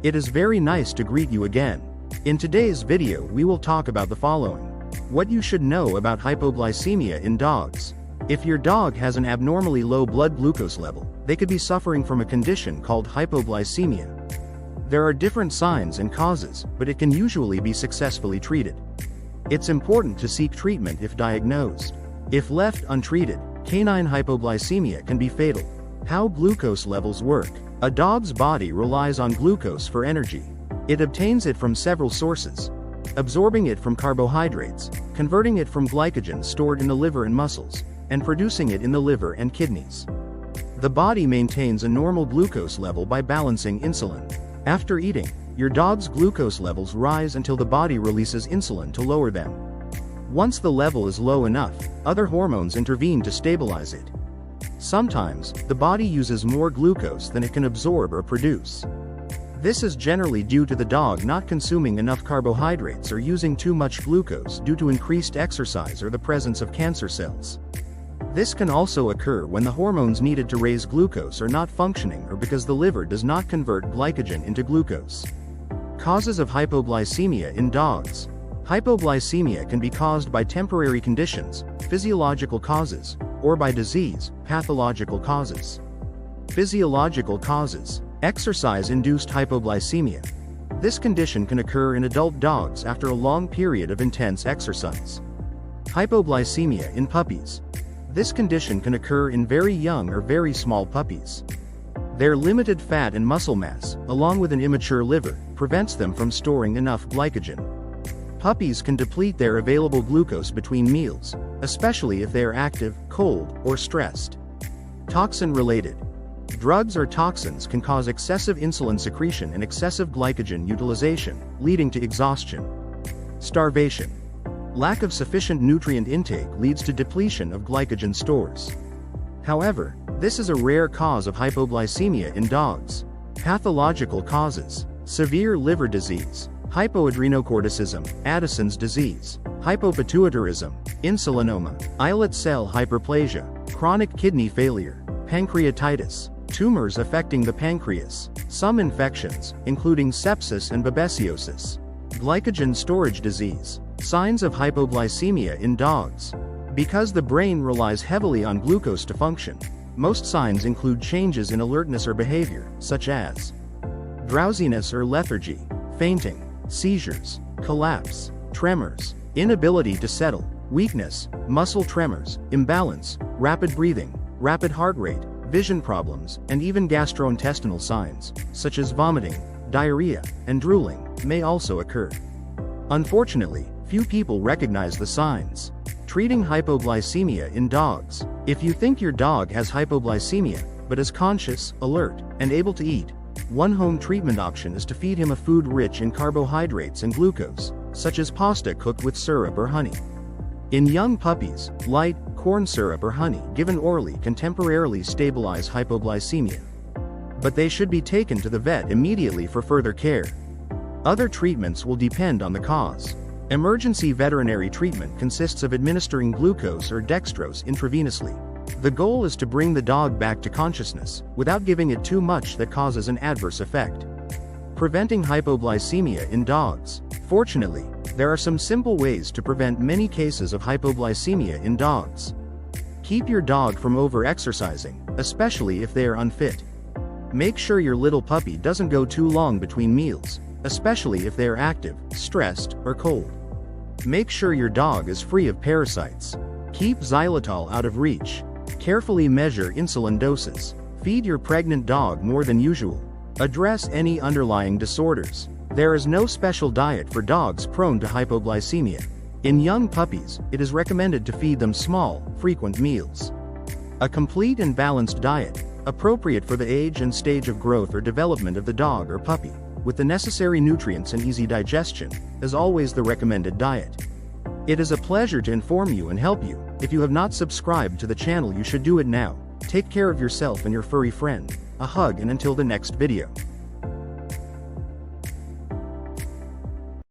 It is very nice to greet you again. In today's video we will talk about the following. What you should know about hypoglycemia in dogs. If your dog has an abnormally low blood glucose level, they could be suffering from a condition called hypoglycemia. There are different signs and causes, but it can usually be successfully treated. It's important to seek treatment if diagnosed. If left untreated, canine hypoglycemia can be fatal. How glucose levels work. A dog's body relies on glucose for energy. It obtains it from several sources. Absorbing it from carbohydrates, converting it from glycogen stored in the liver and muscles, and producing it in the liver and kidneys. The body maintains a normal glucose level by balancing insulin. After eating, your dog's glucose levels rise until the body releases insulin to lower them. Once the level is low enough, other hormones intervene to stabilize it. Sometimes, the body uses more glucose than it can absorb or produce. This is generally due to the dog not consuming enough carbohydrates or using too much glucose due to increased exercise or the presence of cancer cells. This can also occur when the hormones needed to raise glucose are not functioning or because the liver does not convert glycogen into glucose. Causes of hypoglycemia in dogs. Hypoglycemia can be caused by temporary conditions, physiological causes, or by disease, pathological causes. Physiological causes. Exercise-induced hypoglycemia. This condition can occur in adult dogs after a long period of intense exercise. Hypoglycemia in puppies. This condition can occur in very young or very small puppies. Their limited fat and muscle mass, along with an immature liver, prevents them from storing enough glycogen. Puppies can deplete their available glucose between meals, especially if they are active, cold, or stressed. Toxin-related. Drugs or toxins can cause excessive insulin secretion and excessive glycogen utilization, leading to exhaustion. Starvation. Lack of sufficient nutrient intake leads to depletion of glycogen stores. However, this is a rare cause of hypoglycemia in dogs. Pathological causes. Severe liver disease, hypoadrenocorticism, Addison's disease, hypopituitarism, insulinoma, islet cell hyperplasia, chronic kidney failure, pancreatitis, tumors affecting the pancreas, some infections, including sepsis and babesiosis, glycogen storage disease. Signs of hypoglycemia in dogs. Because the brain relies heavily on glucose to function, most signs include changes in alertness or behavior, such as drowsiness or lethargy, fainting, seizures, collapse, tremors, inability to settle, weakness, muscle tremors, imbalance, rapid breathing, rapid heart rate, vision problems, and even gastrointestinal signs, such as vomiting, diarrhea, and drooling, may also occur. Unfortunately, few people recognize the signs. Treating hypoglycemia in dogs. If you think your dog has hypoglycemia, but is conscious, alert, and able to eat, one home treatment option is to feed him a food rich in carbohydrates and glucose, such as pasta cooked with syrup or honey. In young puppies, light, corn syrup or honey given orally can temporarily stabilize hypoglycemia. But they should be taken to the vet immediately for further care. Other treatments will depend on the cause. Emergency veterinary treatment consists of administering glucose or dextrose intravenously. The goal is to bring the dog back to consciousness, without giving it too much that causes an adverse effect. Preventing hypoglycemia in dogs. Fortunately, there are some simple ways to prevent many cases of hypoglycemia in dogs. Keep your dog from over-exercising, especially if they are unfit. Make sure your little puppy doesn't go too long between meals, especially if they are active, stressed, or cold. Make sure your dog is free of parasites. Keep xylitol out of reach. Carefully measure insulin doses. Feed your pregnant dog more than usual. Address any underlying disorders. There is no special diet for dogs prone to hypoglycemia. In young puppies, it is recommended to feed them small, frequent meals. A complete and balanced diet, appropriate for the age and stage of growth or development of the dog or puppy, with the necessary nutrients and easy digestion, is always the recommended diet. It is a pleasure to inform you and help you. If you have not subscribed to the channel, you should do it now. Take care of yourself and your furry friend. A hug, and until the next video.